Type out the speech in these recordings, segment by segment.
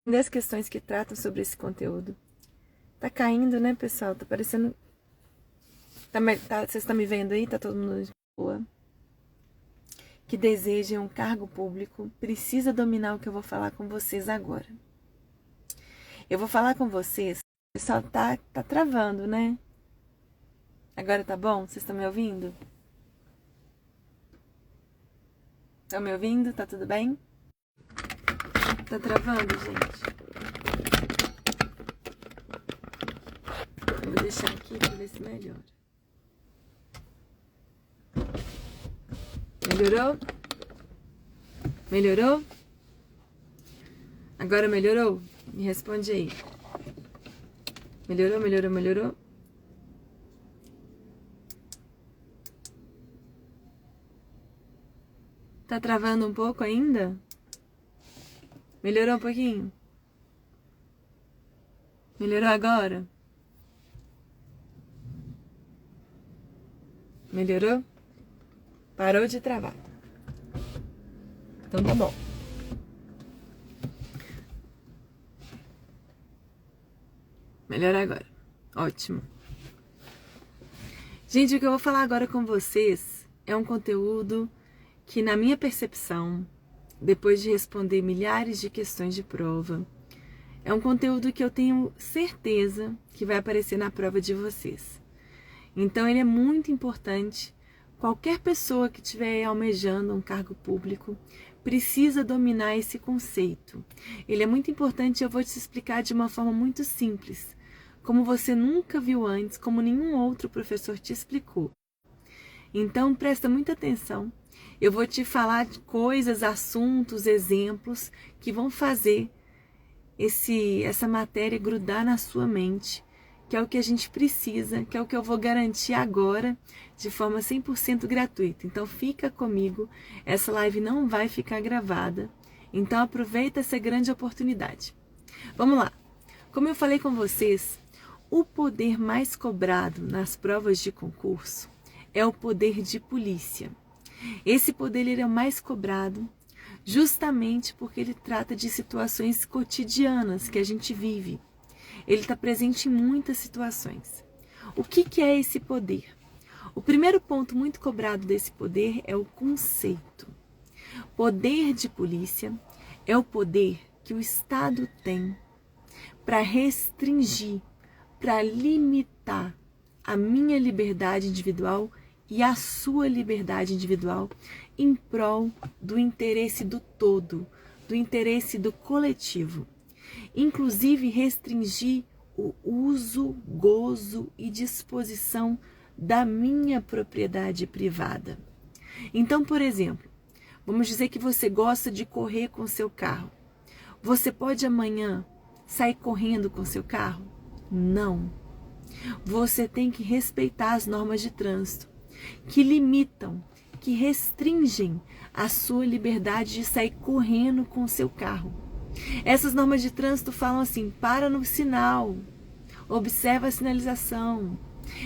das questões que tratam sobre esse conteúdo. Tá caindo, né, pessoal? Tá parecendo... Vocês estão me vendo aí? Tá todo mundo de boa? Que deseja um cargo público precisa dominar o que eu vou falar com vocês agora. Eu vou falar com vocês... O pessoal tá travando, né? Agora tá bom? Vocês estão me ouvindo? Estão me ouvindo? Tá tudo bem? Tá travando, gente? Eu vou deixar aqui pra ver se melhora. Melhorou? Melhorou? Agora melhorou? Me responde aí. Melhorou, melhorou, melhorou? Tá travando um pouco ainda? Melhorou um pouquinho? Melhorou agora? Melhorou? Parou de travar. Então tá bom. Melhorou agora. Ótimo. Gente, o que eu vou falar agora com vocês é um conteúdo que, na minha percepção, depois de responder milhares de questões de prova, é um conteúdo que eu tenho certeza que vai aparecer na prova de vocês. Então, ele é muito importante. Qualquer pessoa que estiver almejando um cargo público precisa dominar esse conceito. Ele é muito importante e eu vou te explicar de uma forma muito simples, como você nunca viu antes, como nenhum outro professor te explicou. Então, presta muita atenção. Eu vou te falar de coisas, assuntos, exemplos que vão fazer essa matéria grudar na sua mente, que é o que a gente precisa, que é o que eu vou garantir agora de forma 100% gratuita. Então fica comigo, essa live não vai ficar gravada, então aproveita essa grande oportunidade. Vamos lá. Como eu falei com vocês, o poder mais cobrado nas provas de concurso é o poder de polícia. Esse poder ele é o mais cobrado justamente porque ele trata de situações cotidianas que a gente vive. Ele está presente em muitas situações. O que é esse poder? O primeiro ponto muito cobrado desse poder é o conceito. Poder de polícia é o poder que o Estado tem para restringir, para limitar a minha liberdade individual e a sua liberdade individual em prol do interesse do todo, do interesse do coletivo. Inclusive restringir o uso, gozo e disposição da minha propriedade privada. Então, por exemplo, vamos dizer que você gosta de correr com seu carro. Você pode amanhã sair correndo com seu carro? Não. Você tem que respeitar as normas de trânsito, que limitam, que restringem a sua liberdade de sair correndo com seu carro. Essas normas de trânsito falam assim: para no sinal, observa a sinalização.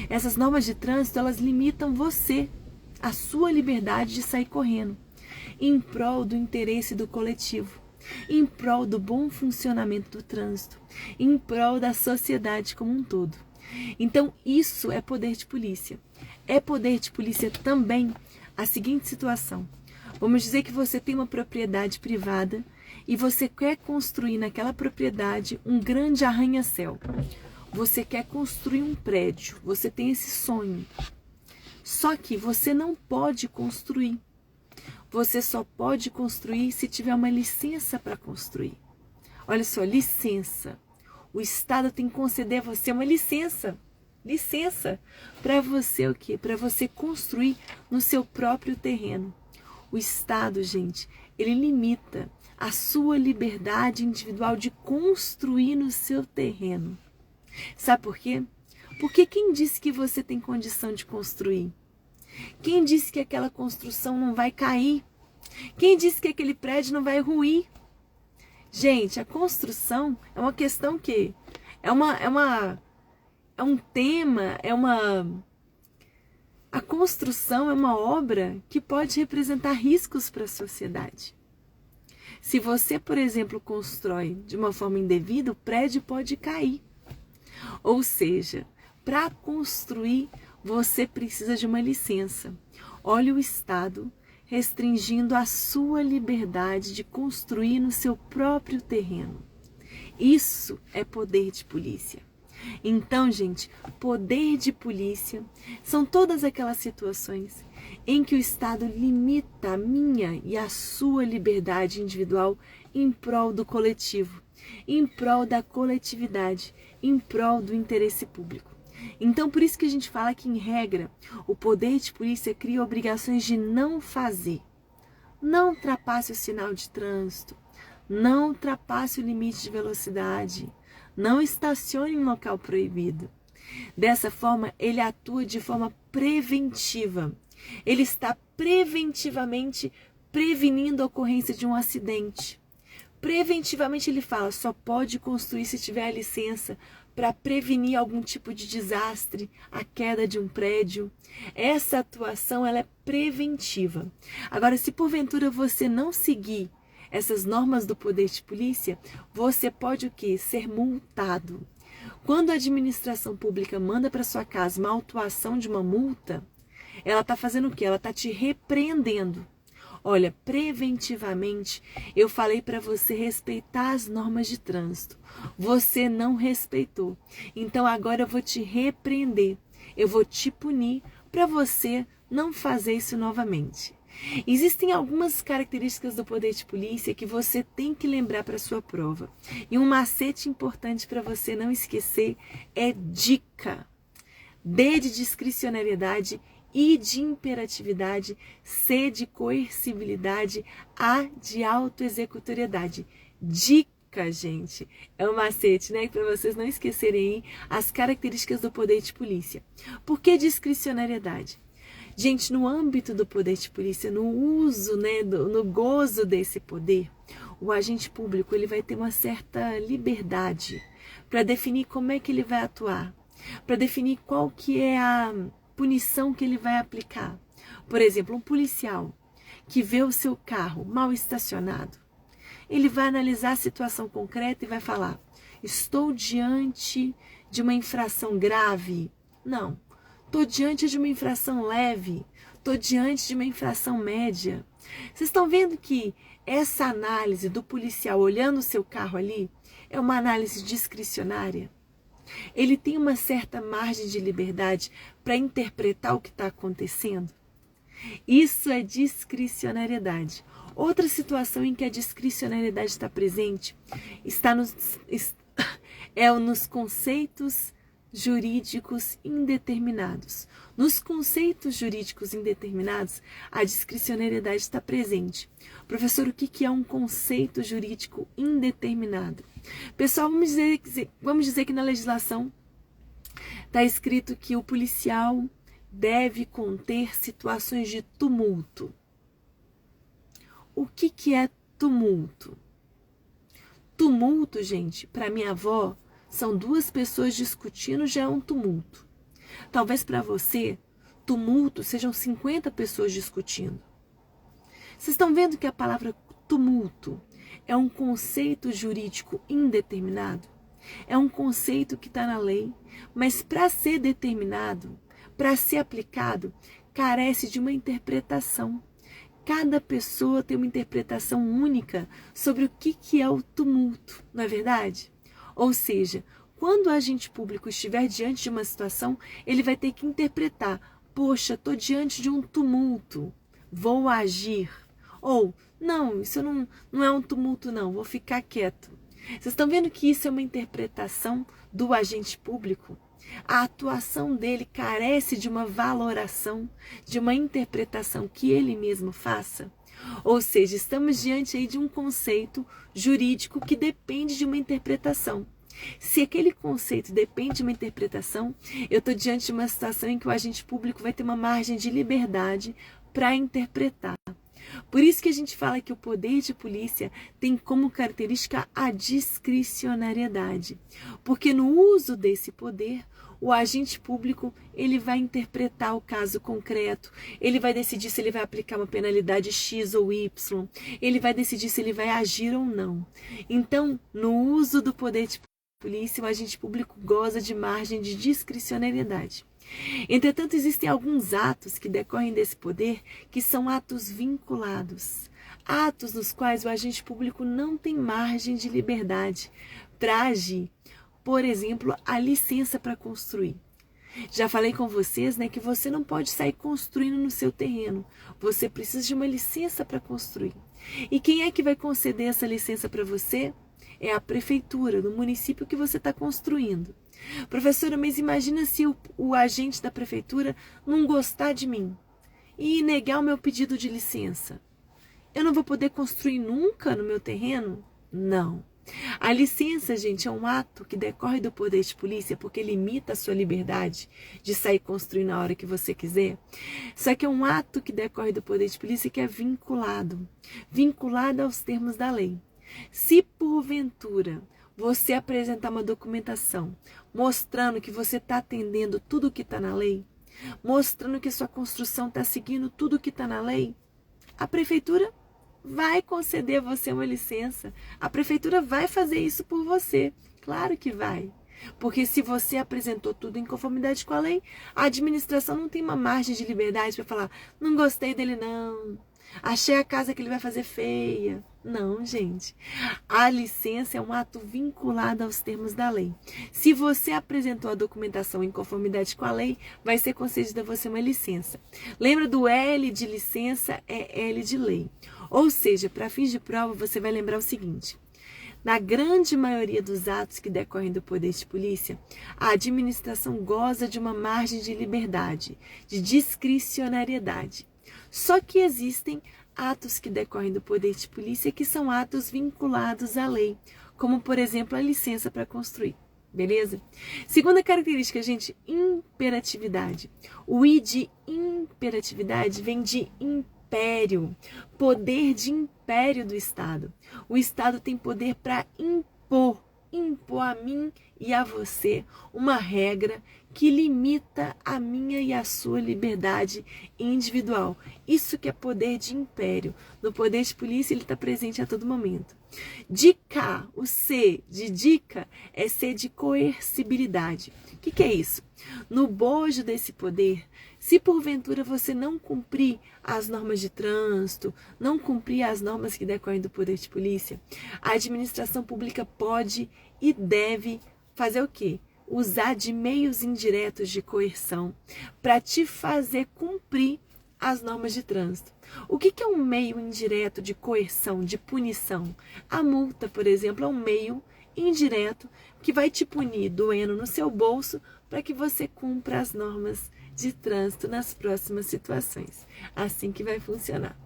Essas normas de trânsito, elas limitam você, a sua liberdade de sair correndo, em prol do interesse do coletivo, em prol do bom funcionamento do trânsito, em prol da sociedade como um todo. Então, isso é poder de polícia. É poder de polícia também a seguinte situação. Vamos dizer que você tem uma propriedade privada e você quer construir naquela propriedade um grande arranha-céu. Você quer construir um prédio, você tem esse sonho. Só que você não pode construir. Você só pode construir se tiver uma licença para construir. Olha só, licença. O Estado tem que conceder a você uma licença. Licença para você o quê? Para você construir no seu próprio terreno. O Estado, gente, ele limita a sua liberdade individual de construir no seu terreno. Sabe por quê? Porque quem disse que você tem condição de construir? Quem disse que aquela construção não vai cair? Quem disse que aquele prédio não vai ruir? Gente, a construção é uma questão que é um tema, a construção é uma obra que pode representar riscos para a sociedade. Se você, por exemplo, constrói de uma forma indevida, o prédio pode cair. Ou seja, para construir, você precisa de uma licença. Olha o Estado restringindo a sua liberdade de construir no seu próprio terreno. Isso é poder de polícia. Então, gente, poder de polícia são todas aquelas situações em que o Estado limita a minha e a sua liberdade individual em prol do coletivo, em prol da coletividade, em prol do interesse público. Então, por isso que a gente fala que, em regra, o poder de polícia cria obrigações de não fazer. Não ultrapasse o sinal de trânsito, não ultrapasse o limite de velocidade, não estacione em local proibido. Dessa forma, ele atua de forma preventiva. Ele está preventivamente prevenindo a ocorrência de um acidente. Preventivamente ele fala, só pode construir se tiver a licença para prevenir algum tipo de desastre, a queda de um prédio. Essa atuação ela é preventiva. Agora, se porventura você não seguir essas normas do poder de polícia, você pode o quê? Ser multado. Quando a administração pública manda para sua casa uma autuação de uma multa, ela está fazendo o quê? Ela está te repreendendo. Olha, preventivamente, eu falei para você respeitar as normas de trânsito. Você não respeitou. Então agora eu vou te repreender. Eu vou te punir para você não fazer isso novamente. Existem algumas características do poder de polícia que você tem que lembrar para sua prova. E um macete importante para você não esquecer é dica. D de discricionariedade, I de imperatividade, C de coercibilidade, A de autoexecutoriedade. Dica, gente. É um macete, né? Para vocês não esquecerem aí as características do poder de polícia. Por que discricionariedade? Gente, no âmbito do poder de polícia, no uso, né, no gozo desse poder, o agente público ele vai ter uma certa liberdade para definir como é que ele vai atuar, para definir qual que é a punição que ele vai aplicar. Por exemplo, um policial que vê o seu carro mal estacionado, ele vai analisar a situação concreta e vai falar, estou diante de uma infração grave? Não. Estou diante de uma infração leve, estou diante de uma infração média. Vocês estão vendo que essa análise do policial olhando o seu carro ali é uma análise discricionária? Ele tem uma certa margem de liberdade para interpretar o que está acontecendo? Isso é discricionariedade. Outra situação em que a discricionariedade está presente está nos conceitos jurídicos indeterminados. Nos conceitos jurídicos indeterminados, a discricionariedade está presente. Professor, o que é um conceito jurídico indeterminado? Pessoal, vamos dizer que na legislação está escrito que o policial deve conter situações de tumulto. O que é tumulto? Tumulto, gente, para minha avó, são duas pessoas discutindo, já é um tumulto. Talvez para você, tumulto sejam 50 pessoas discutindo. Vocês estão vendo que a palavra tumulto é um conceito jurídico indeterminado? É um conceito que está na lei, mas para ser determinado, para ser aplicado, carece de uma interpretação. Cada pessoa tem uma interpretação única sobre o que é o tumulto, não é verdade? Ou seja, quando o agente público estiver diante de uma situação, ele vai ter que interpretar, poxa, estou diante de um tumulto, vou agir. Ou, não, isso não é um tumulto não, vou ficar quieto. Vocês estão vendo que isso é uma interpretação do agente público? A atuação dele carece de uma valoração, de uma interpretação que ele mesmo faça. Ou seja, estamos diante aí de um conceito jurídico que depende de uma interpretação. Se aquele conceito depende de uma interpretação, eu estou diante de uma situação em que o agente público vai ter uma margem de liberdade para interpretar. Por isso que a gente fala que o poder de polícia tem como característica a discricionariedade. Porque no uso desse poder, o agente público, ele vai interpretar o caso concreto, ele vai decidir se ele vai aplicar uma penalidade X ou Y, ele vai decidir se ele vai agir ou não. Então, no uso do poder de polícia, o agente público goza de margem de discricionariedade. Entretanto, existem alguns atos que decorrem desse poder que são atos vinculados. Atos nos quais o agente público não tem margem de liberdade para agir. Por exemplo, a licença para construir. Já falei com vocês, né, que você não pode sair construindo no seu terreno. Você precisa de uma licença para construir. E quem é que vai conceder essa licença para você? É a prefeitura, do município que você está construindo. Professora, mas imagina se o agente da prefeitura não gostar de mim e negar o meu pedido de licença. Eu não vou poder construir nunca no meu terreno? Não. A licença, gente, é um ato que decorre do poder de polícia porque limita a sua liberdade de sair construindo na hora que você quiser. Só que é um ato que decorre do poder de polícia que é vinculado aos termos da lei. Se porventura você apresentar uma documentação mostrando que você está atendendo tudo o que está na lei, mostrando que a sua construção está seguindo tudo o que está na lei, a prefeitura vai conceder a você uma licença. A prefeitura vai fazer isso por você. Claro que vai. Porque se você apresentou tudo em conformidade com a lei, a administração não tem uma margem de liberdade para falar, não gostei dele não, achei a casa que ele vai fazer feia. Não, gente. A licença é um ato vinculado aos termos da lei. Se você apresentou a documentação em conformidade com a lei, vai ser concedida a você uma licença. Lembra do L de licença é L de lei. Ou seja, para fins de prova, você vai lembrar o seguinte. Na grande maioria dos atos que decorrem do poder de polícia, a administração goza de uma margem de liberdade, de discricionariedade. Só que existem atos que decorrem do poder de polícia que são atos vinculados à lei, como, por exemplo, a licença para construir. Beleza? Segunda característica, gente, imperatividade. O I de imperatividade vem de império, poder de império do Estado. O Estado tem poder para impor a mim e a você uma regra que limita a minha e a sua liberdade individual. Isso que é poder de império. No poder de polícia ele está presente a todo momento. Dica, o C de dica é C de coercibilidade. O que é isso? No bojo desse poder, se porventura você não cumprir as normas de trânsito, não cumprir as normas que decorrem do poder de polícia, a administração pública pode e deve fazer o quê? Usar de meios indiretos de coerção para te fazer cumprir as normas de trânsito. O que é um meio indireto de coerção, de punição? A multa, por exemplo, é um meio indireto que vai te punir doendo no seu bolso para que você cumpra as normas de trânsito nas próximas situações. Assim que vai funcionar.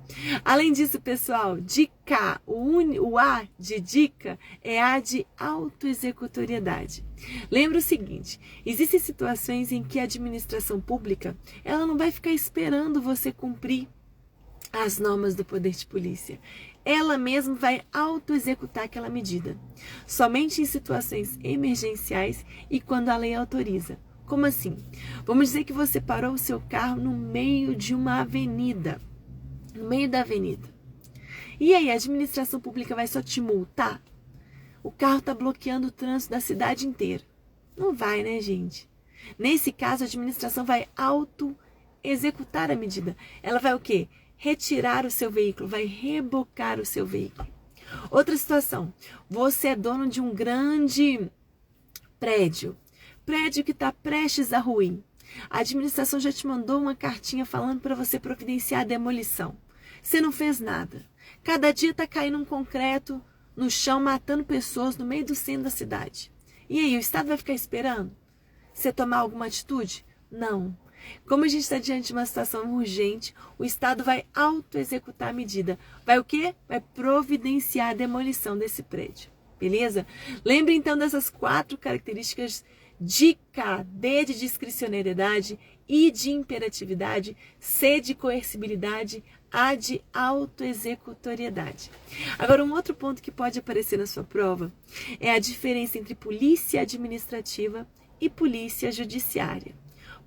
Além disso, pessoal, dica, o A de dica é A de autoexecutoriedade. Lembra o seguinte, existem situações em que a administração pública ela não vai ficar esperando você cumprir as normas do poder de polícia. Ela mesma vai autoexecutar aquela medida. Somente em situações emergenciais e quando a lei autoriza. Como assim? Vamos dizer que você parou o seu carro no meio de uma avenida. No meio da avenida. E aí, a administração pública vai só te multar? O carro está bloqueando o trânsito da cidade inteira. Não vai, né, gente? Nesse caso, a administração vai auto-executar a medida. Ela vai o quê? Retirar o seu veículo, vai rebocar o seu veículo. Outra situação. Você é dono de um grande prédio que está prestes a ruir. A administração já te mandou uma cartinha falando para você providenciar a demolição. Você não fez nada. Cada dia está caindo um concreto no chão, matando pessoas no meio do centro da cidade. E aí, o Estado vai ficar esperando você tomar alguma atitude? Não. Como a gente está diante de uma situação urgente, o Estado vai auto-executar a medida. Vai o quê? Vai providenciar a demolição desse prédio. Beleza? Lembre então dessas 4 características. Dica, D de discricionariedade, I de imperatividade, C de coercibilidade, A de autoexecutoriedade. Agora, um outro ponto que pode aparecer na sua prova é a diferença entre polícia administrativa e polícia judiciária.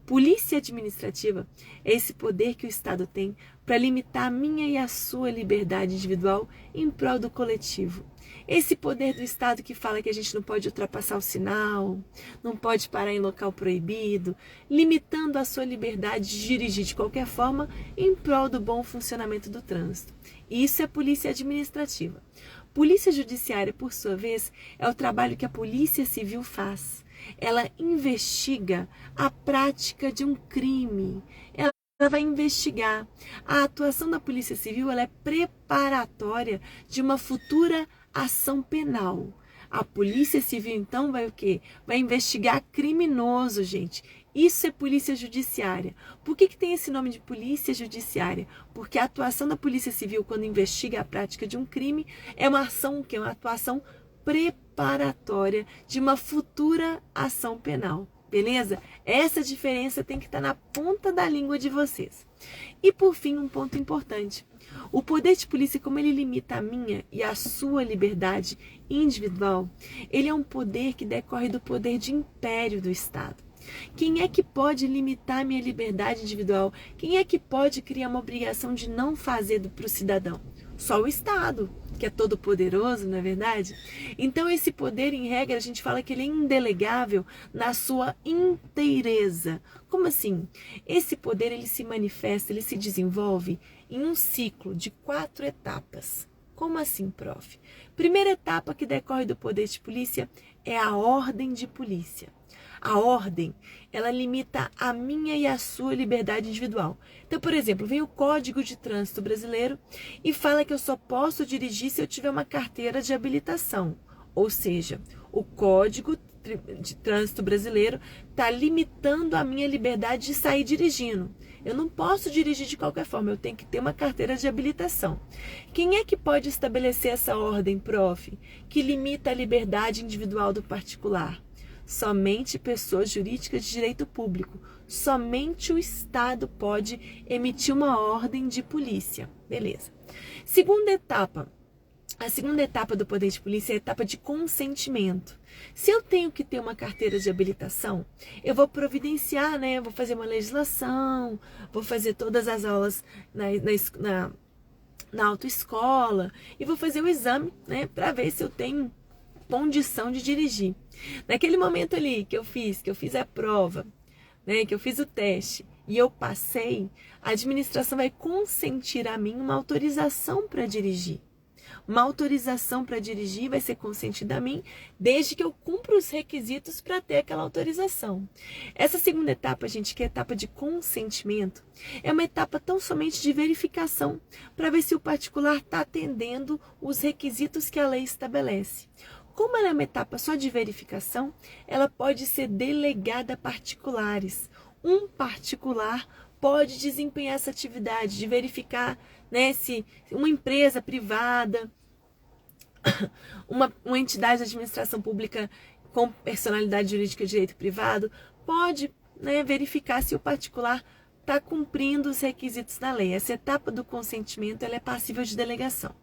Polícia administrativa é esse poder que o Estado tem para limitar a minha e a sua liberdade individual em prol do coletivo. Esse poder do Estado que fala que a gente não pode ultrapassar o sinal, não pode parar em local proibido, limitando a sua liberdade de dirigir de qualquer forma em prol do bom funcionamento do trânsito. Isso é polícia administrativa. Polícia judiciária, por sua vez, é o trabalho que a Polícia Civil faz. Ela investiga a prática de um crime. Ela vai investigar. A atuação da Polícia Civil ela é preparatória de uma futura ação penal. A Polícia Civil, então, vai o quê? Vai investigar criminoso, gente. Isso é polícia judiciária. Por que tem esse nome de polícia judiciária? Porque a atuação da Polícia Civil, quando investiga a prática de um crime, é uma ação que é uma atuação preparatória de uma futura ação penal. Beleza? Essa diferença tem que estar na ponta da língua de vocês. E por fim, um ponto importante. O poder de polícia, como ele limita a minha e a sua liberdade individual, ele é um poder que decorre do poder de império do Estado. Quem é que pode limitar a minha liberdade individual? Quem é que pode criar uma obrigação de não fazer para o cidadão? Só o Estado, que é todo poderoso, não é verdade? Então esse poder, em regra, a gente fala que ele é indelegável na sua inteireza. Como assim? Esse poder ele se manifesta, ele se desenvolve em um ciclo de 4 etapas. Como assim, prof? Primeira etapa que decorre do poder de polícia é a ordem de polícia. A ordem, ela limita a minha e a sua liberdade individual. Então, por exemplo, vem o Código de Trânsito Brasileiro e fala que eu só posso dirigir se eu tiver uma carteira de habilitação. Ou seja, o Código de Trânsito Brasileiro está limitando a minha liberdade de sair dirigindo. Eu não posso dirigir de qualquer forma, eu tenho que ter uma carteira de habilitação. Quem é que pode estabelecer essa ordem, prof, que limita a liberdade individual do particular? Somente pessoas jurídicas de direito público. Somente o Estado pode emitir uma ordem de polícia. Beleza. Segunda etapa. A segunda etapa do poder de polícia é a etapa de consentimento. Se eu tenho que ter uma carteira de habilitação, eu vou providenciar, né? Eu vou fazer uma legislação, vou fazer todas as aulas na autoescola e vou fazer o exame, né? Para ver se eu tenho condição de dirigir. Naquele momento ali que eu fiz a prova, né, que eu fiz o teste e eu passei, a administração vai consentir a mim uma autorização para dirigir. Uma autorização para dirigir vai ser consentida a mim desde que eu cumpra os requisitos para ter aquela autorização. Essa segunda etapa, gente, que é a etapa de consentimento, é uma etapa tão somente de verificação para ver se o particular está atendendo os requisitos que a lei estabelece. Como ela é uma etapa só de verificação, ela pode ser delegada a particulares. Um particular pode desempenhar essa atividade de verificar, né, se uma empresa privada, uma entidade de administração pública com personalidade jurídica de direito privado, pode, né, verificar se o particular está cumprindo os requisitos da lei. Essa etapa do consentimento ela é passível de delegação.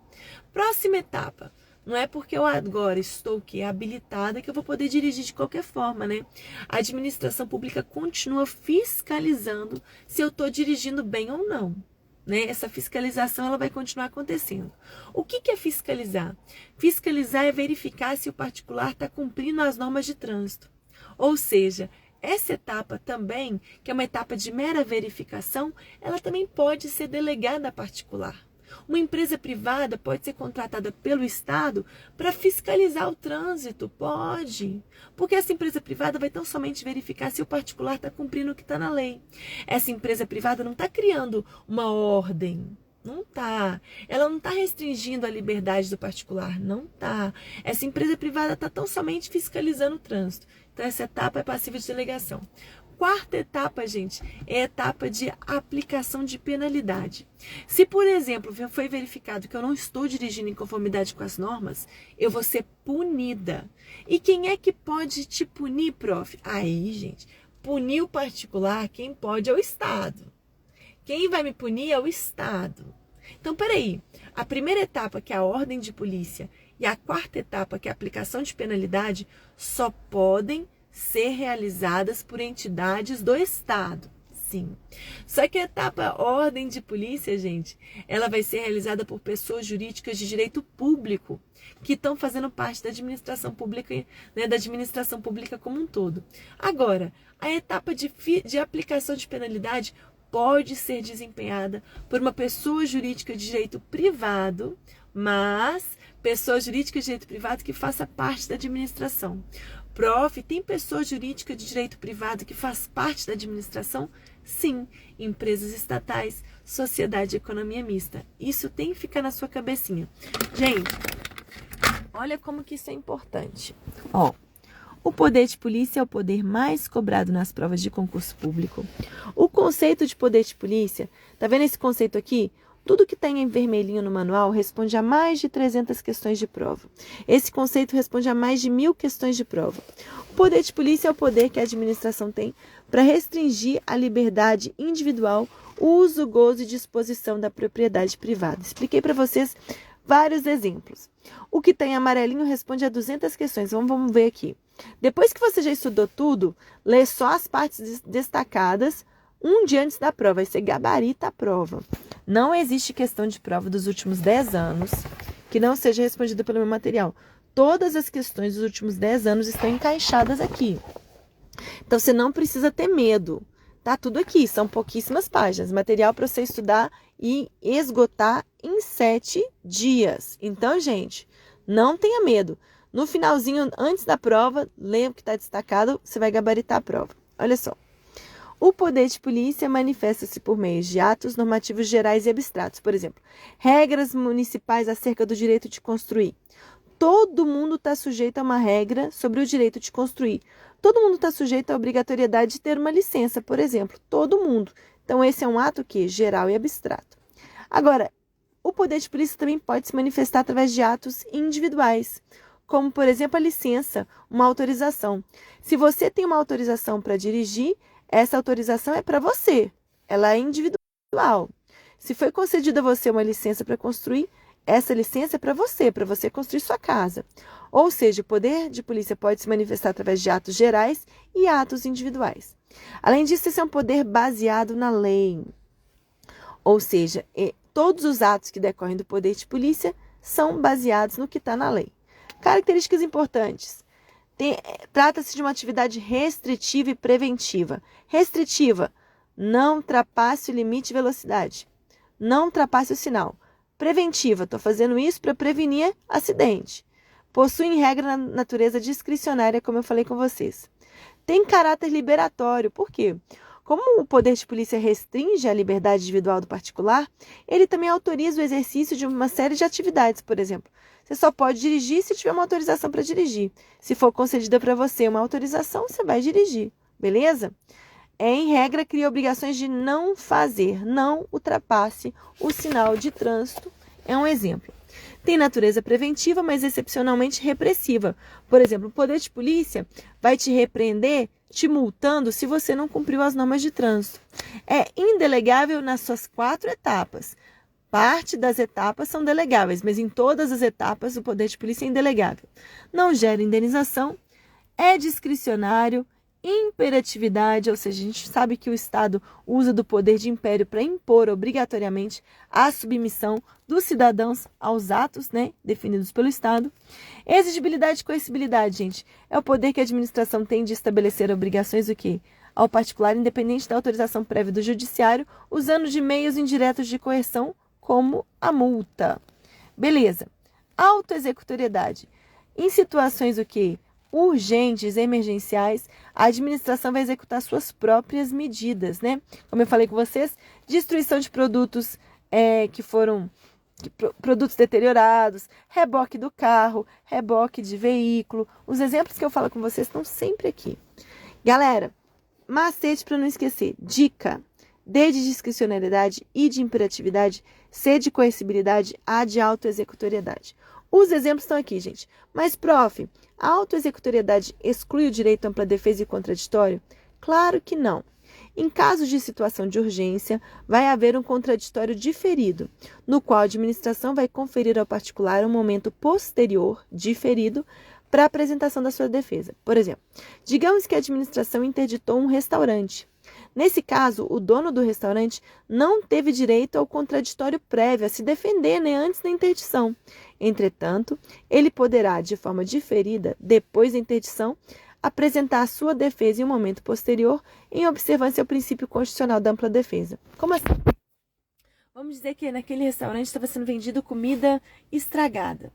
Próxima etapa. Não é porque eu agora estou habilitada que eu vou poder dirigir de qualquer forma, né? A administração pública continua fiscalizando se eu estou dirigindo bem ou não, né? Essa fiscalização ela vai continuar acontecendo. O que é fiscalizar? Fiscalizar é verificar se o particular está cumprindo as normas de trânsito. Ou seja, essa etapa também, que é uma etapa de mera verificação, ela também pode ser delegada a particular. Uma empresa privada pode ser contratada pelo Estado para fiscalizar o trânsito? Pode. Porque essa empresa privada vai tão somente verificar se o particular está cumprindo o que está na lei. Essa empresa privada não está criando uma ordem. Não está. Ela não está restringindo a liberdade do particular. Não está. Essa empresa privada está tão somente fiscalizando o trânsito. Então, essa etapa é passível de delegação. Quarta etapa, gente, é a etapa de aplicação de penalidade. Se, por exemplo, foi verificado que eu não estou dirigindo em conformidade com as normas, eu vou ser punida. E quem é que pode te punir, prof? Aí, gente, punir o particular, quem pode é o Estado. Quem vai me punir é o Estado. Então, peraí, a primeira etapa, que é a ordem de polícia, e a quarta etapa, que é a aplicação de penalidade, só podem ser realizadas por entidades do Estado. Sim. Só que a etapa ordem de polícia, gente, ela vai ser realizada por pessoas jurídicas de direito público, que estão fazendo parte da administração pública, né, da administração pública como um todo. Agora, a etapa de aplicação de penalidade pode ser desempenhada por uma pessoa jurídica de direito privado, mas pessoa jurídica de direito privado que faça parte da administração. Prof, tem pessoa jurídica de direito privado que faz parte da administração? Sim, empresas estatais, sociedade e economia mista. Isso tem que ficar na sua cabecinha. Gente, olha como que isso é importante. Ó, o poder de polícia é o poder mais cobrado nas provas de concurso público. O conceito de poder de polícia, tá vendo esse conceito aqui? Tudo que tem em vermelhinho no manual responde a mais de 300 questões de prova. Esse conceito responde a mais de 1000 questões de prova. O poder de polícia é o poder que a administração tem para restringir a liberdade individual, uso, gozo e disposição da propriedade privada. Expliquei para vocês vários exemplos. O que tem amarelinho responde a 200 questões. Vamos ver aqui. Depois que você já estudou tudo, lê só as partes destacadas um dia antes da prova. Aí você gabarita a prova. Não existe questão de prova dos últimos 10 anos que não seja respondida pelo meu material. Todas as questões dos últimos 10 anos estão encaixadas aqui. Então, você não precisa ter medo. Tá tudo aqui, são pouquíssimas páginas. Material para você estudar e esgotar em 7 dias. Então, gente, não tenha medo. No finalzinho, antes da prova, lê o que está destacado, você vai gabaritar a prova. Olha só. O poder de polícia manifesta-se por meio de atos normativos gerais e abstratos. Por exemplo, regras municipais acerca do direito de construir. Todo mundo está sujeito a uma regra sobre o direito de construir. Todo mundo está sujeito à obrigatoriedade de ter uma licença, por exemplo. Todo mundo. Então, esse é um ato que geral e abstrato. Agora, o poder de polícia também pode se manifestar através de atos individuais, como, por exemplo, a licença, uma autorização. Se você tem uma autorização para dirigir, essa autorização é para você. Ela é individual. Se foi concedida a você uma licença para construir, essa licença é para você construir sua casa. Ou seja, o poder de polícia pode se manifestar através de atos gerais e atos individuais. Além disso, esse é um poder baseado na lei. Ou seja, todos os atos que decorrem do poder de polícia são baseados no que está na lei. Características importantes. Trata-se de uma atividade restritiva e preventiva. Restritiva, não ultrapasse o limite de velocidade. Não ultrapasse o sinal. Preventiva, estou fazendo isso para prevenir acidente. Possui em regra natureza discricionária, como eu falei com vocês. Tem caráter liberatório, por quê? Como o poder de polícia restringe a liberdade individual do particular, ele também autoriza o exercício de uma série de atividades, por exemplo. Você só pode dirigir se tiver uma autorização para dirigir. Se for concedida para você uma autorização, você vai dirigir, beleza? Em regra, cria obrigações de não fazer, não ultrapasse o sinal de trânsito. É um exemplo. Tem natureza preventiva, mas excepcionalmente repressiva. Por exemplo, o poder de polícia vai te repreender, te multando se você não cumpriu as normas de trânsito. É indelegável nas suas 4 etapas. Parte das etapas são delegáveis, mas em todas as etapas o poder de polícia é indelegável. Não gera indenização, é discricionário, imperatividade, ou seja, a gente sabe que o Estado usa do poder de império para impor obrigatoriamente a submissão dos cidadãos aos atos, definidos pelo Estado. Exigibilidade e coercibilidade, gente, é o poder que a administração tem de estabelecer obrigações do quê? Ao particular, independente da autorização prévia do judiciário, usando de meios indiretos de coerção, como a multa. Beleza. Autoexecutoriedade. Em situações o quê? Urgentes, emergenciais, a administração vai executar suas próprias medidas, Como eu falei com vocês, destruição de produtos produtos deteriorados, reboque do carro, reboque de veículo. Os exemplos que eu falo com vocês estão sempre aqui. Galera, macete para não esquecer. Dica. D de discricionariedade, I de imperatividade, C de coercibilidade, A de autoexecutoriedade. Os exemplos estão aqui, gente. Mas, prof, a autoexecutoriedade exclui o direito à ampla defesa e contraditório? Claro que não. Em casos de situação de urgência, vai haver um contraditório diferido, no qual a administração vai conferir ao particular um momento posterior, diferido, para a apresentação da sua defesa. Por exemplo, digamos que a administração interditou um restaurante. Nesse caso, o dono do restaurante não teve direito ao contraditório prévio, a se defender, antes da interdição. Entretanto, ele poderá, de forma diferida, depois da interdição, apresentar a sua defesa em um momento posterior, em observância ao princípio constitucional da ampla defesa. Como assim? Vamos dizer que naquele restaurante estava sendo vendido comida estragada.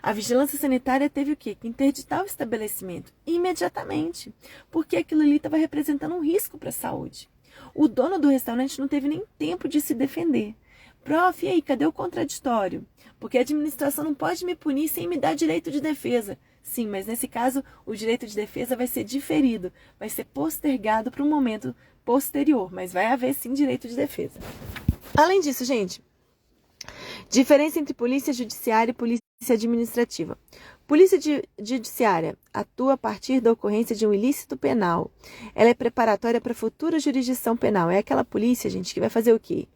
A vigilância sanitária teve o quê? Que interditar o estabelecimento imediatamente, porque aquilo ali estava representando um risco para a saúde. O dono do restaurante não teve nem tempo de se defender. Prof, e aí, cadê o contraditório? Porque a administração não pode me punir sem me dar direito de defesa. Sim, mas nesse caso, o direito de defesa vai ser diferido, vai ser postergado para um momento posterior, mas vai haver sim direito de defesa. Além disso, gente, diferença entre polícia judiciária e polícia administrativa. Polícia judiciária atua a partir da ocorrência de um ilícito penal. Ela é preparatória para futura jurisdição penal. É aquela polícia, gente, que vai fazer o quê?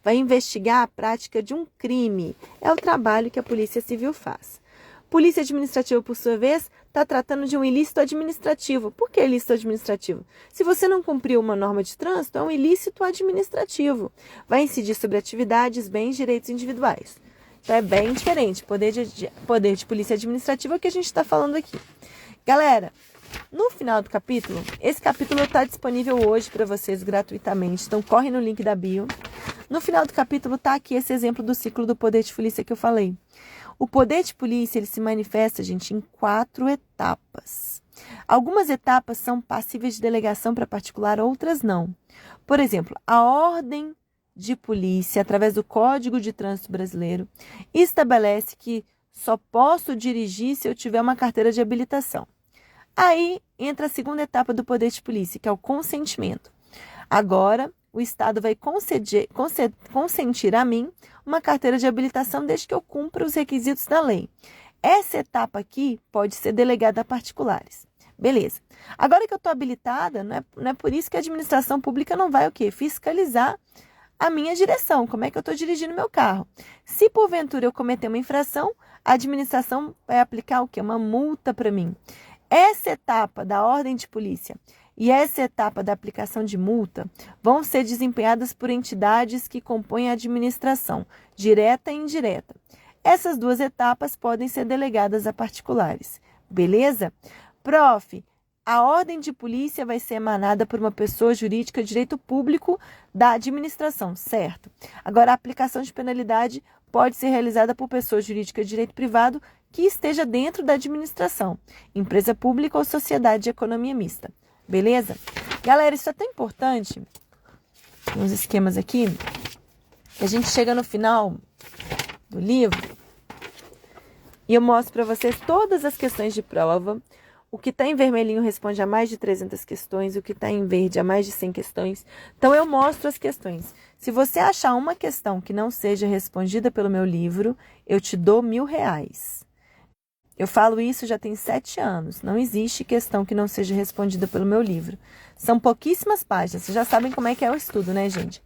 Vai investigar a prática de um crime. É o trabalho que a polícia civil faz. Polícia administrativa, por sua vez, está tratando de um ilícito administrativo. Por que ilícito administrativo? Se você não cumpriu uma norma de trânsito, é um ilícito administrativo. Vai incidir sobre atividades, bens, direitos individuais. Então é bem diferente. Poder de polícia administrativa é o que a gente está falando aqui. Galera, no final do capítulo, esse capítulo está disponível hoje para vocês gratuitamente. Então corre no link da bio. No final do capítulo está aqui esse exemplo do ciclo do poder de polícia que eu falei. O poder de polícia ele se manifesta, gente, em 4 etapas. Algumas etapas são passíveis de delegação para particular, outras não. Por exemplo, a ordem de polícia, através do Código de Trânsito Brasileiro, estabelece que só posso dirigir se eu tiver uma carteira de habilitação. Aí entra a segunda etapa do poder de polícia, que é o consentimento. Agora, o Estado vai consentir a mim uma carteira de habilitação desde que eu cumpra os requisitos da lei. Essa etapa aqui pode ser delegada a particulares. Beleza. Agora que eu estou habilitada, não é por isso que a administração pública não vai o quê? Fiscalizar a minha direção, como é que eu estou dirigindo meu carro. Se porventura eu cometer uma infração, a administração vai aplicar o quê? Uma multa para mim. Essa etapa da ordem de polícia e essa etapa da aplicação de multa vão ser desempenhadas por entidades que compõem a administração, direta e indireta. Essas 2 etapas podem ser delegadas a particulares. Beleza? Prof, a ordem de polícia vai ser emanada por uma pessoa jurídica de direito público da administração, certo? Agora, a aplicação de penalidade pode ser realizada por pessoa jurídica de direito privado que esteja dentro da administração, empresa pública ou sociedade de economia mista. Beleza? Galera, isso é tão importante, uns esquemas aqui, que a gente chega no final do livro e eu mostro para vocês todas as questões de prova. O que está em vermelhinho responde a mais de 300 questões, o que está em verde a mais de 100 questões. Então, eu mostro as questões. Se você achar uma questão que não seja respondida pelo meu livro, eu te dou R$1.000. Eu falo isso já tem 7 anos. Não existe questão que não seja respondida pelo meu livro. São pouquíssimas páginas. Vocês já sabem como é que é o estudo, né, gente?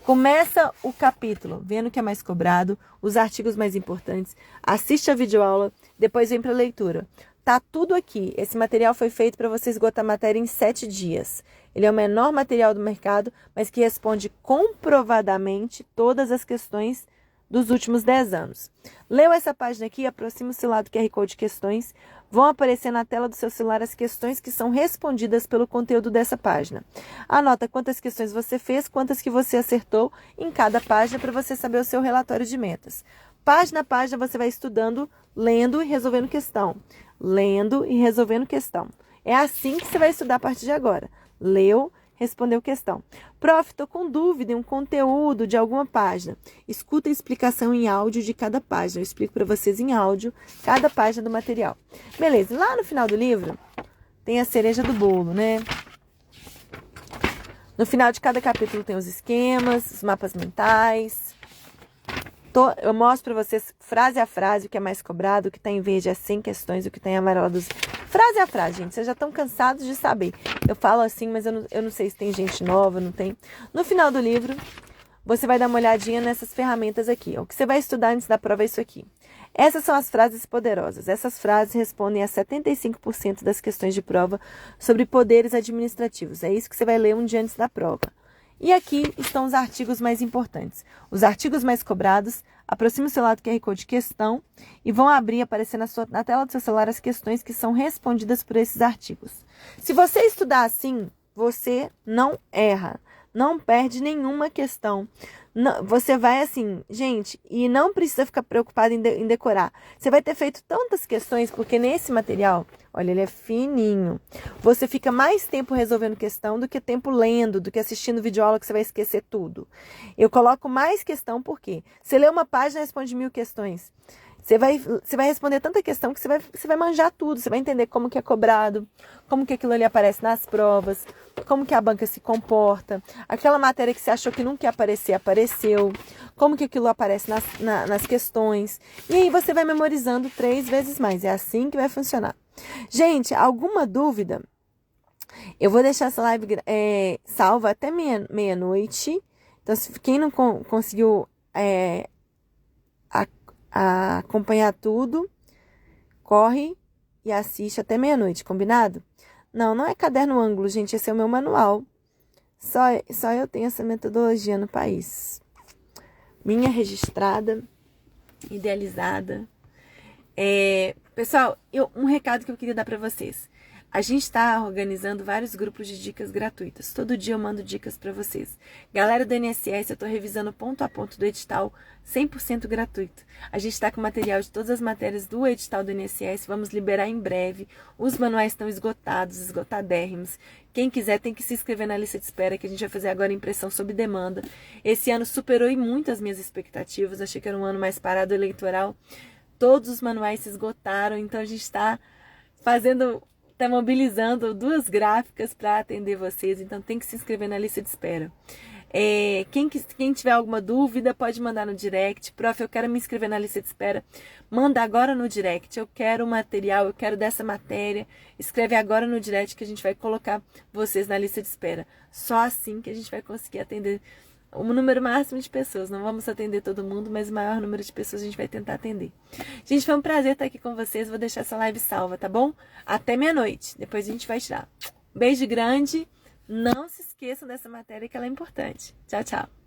Começa o capítulo, vendo o que é mais cobrado, os artigos mais importantes, assiste a videoaula, depois vem para a leitura. Tá tudo aqui. Esse material foi feito para você esgotar a matéria em 7 dias. Ele é o menor material do mercado, mas que responde comprovadamente todas as questões dos últimos 10 anos. Leu essa página aqui, aproxima o celular do QR Code de questões. Vão aparecer na tela do seu celular as questões que são respondidas pelo conteúdo dessa página. Anota quantas questões você fez, quantas que você acertou em cada página para você saber o seu relatório de metas. Página a página você vai estudando, lendo e resolvendo questão. Lendo e resolvendo questão. É assim que você vai estudar a partir de agora. Leu, respondeu questão. Prof, estou com dúvida em um conteúdo de alguma página. Escuta a explicação em áudio de cada página. Eu explico para vocês em áudio cada página do material. Beleza, lá no final do livro tem a cereja do bolo, né? No final de cada capítulo tem os esquemas, os mapas mentais. Eu mostro para vocês frase a frase o que é mais cobrado, o que está em verde é 100 questões, o que está em amarelo é 12. Frase a frase, gente. Vocês já estão cansados de saber. Eu falo assim, mas eu não sei se tem gente nova, não tem. No final do livro, você vai dar uma olhadinha nessas ferramentas aqui. O que você vai estudar antes da prova é isso aqui. Essas são as frases poderosas. Essas frases respondem a 75% das questões de prova sobre poderes administrativos. É isso que você vai ler um dia antes da prova. E aqui estão os artigos mais importantes. Os artigos mais cobrados, aproxime o celular do QR Code questão e vão aparecer na tela do seu celular as questões que são respondidas por esses artigos. Se você estudar assim, você não erra, não perde nenhuma questão. Não, você vai assim, gente, e não precisa ficar preocupado em decorar. Você vai ter feito tantas questões, porque nesse material, olha, ele é fininho. Você fica mais tempo resolvendo questão do que tempo lendo, do que assistindo videoaula que você vai esquecer tudo. Eu coloco mais questão porque você lê uma página e responde 1000 questões. Você vai responder tanta questão que você vai manjar tudo. Você vai entender como que é cobrado, como que aquilo ali aparece nas provas, como que a banca se comporta. Aquela matéria que você achou que nunca ia aparecer, apareceu. Como que aquilo aparece nas questões. E aí você vai memorizando 3 vezes mais. É assim que vai funcionar. Gente, alguma dúvida? Eu vou deixar essa live salva até meia-noite. Então, quem não conseguiu acompanhar tudo, corre e assiste até meia-noite, combinado? Não é caderno ângulo, gente, esse é o meu manual. Só eu tenho essa metodologia no país. Minha registrada, idealizada. Pessoal, um recado que eu queria dar para vocês. A gente está organizando vários grupos de dicas gratuitas. Todo dia eu mando dicas para vocês. Galera do INSS, eu estou revisando ponto a ponto do edital 100% gratuito. A gente está com material de todas as matérias do edital do INSS. Vamos liberar em breve. Os manuais estão esgotados, esgotadérrimos. Quem quiser tem que se inscrever na lista de espera, que a gente vai fazer agora impressão sob demanda. Esse ano superou muito as minhas expectativas. Achei que era um ano mais parado eleitoral. Todos os manuais se esgotaram, então a gente está mobilizando 2 gráficas para atender vocês, então tem que se inscrever na lista de espera. Quem tiver alguma dúvida pode mandar no direct. Prof, eu quero me inscrever na lista de espera. Manda agora no direct. Eu quero o material, eu quero dessa matéria. Escreve agora no direct que a gente vai colocar vocês na lista de espera. Só assim que a gente vai conseguir atender o número máximo de pessoas. Não vamos atender todo mundo, mas o maior número de pessoas a gente vai tentar atender. Gente, foi um prazer estar aqui com vocês. Vou deixar essa live salva, tá bom? Até meia-noite. Depois a gente vai tirar. Beijo grande. Não se esqueçam dessa matéria que ela é importante. Tchau, tchau.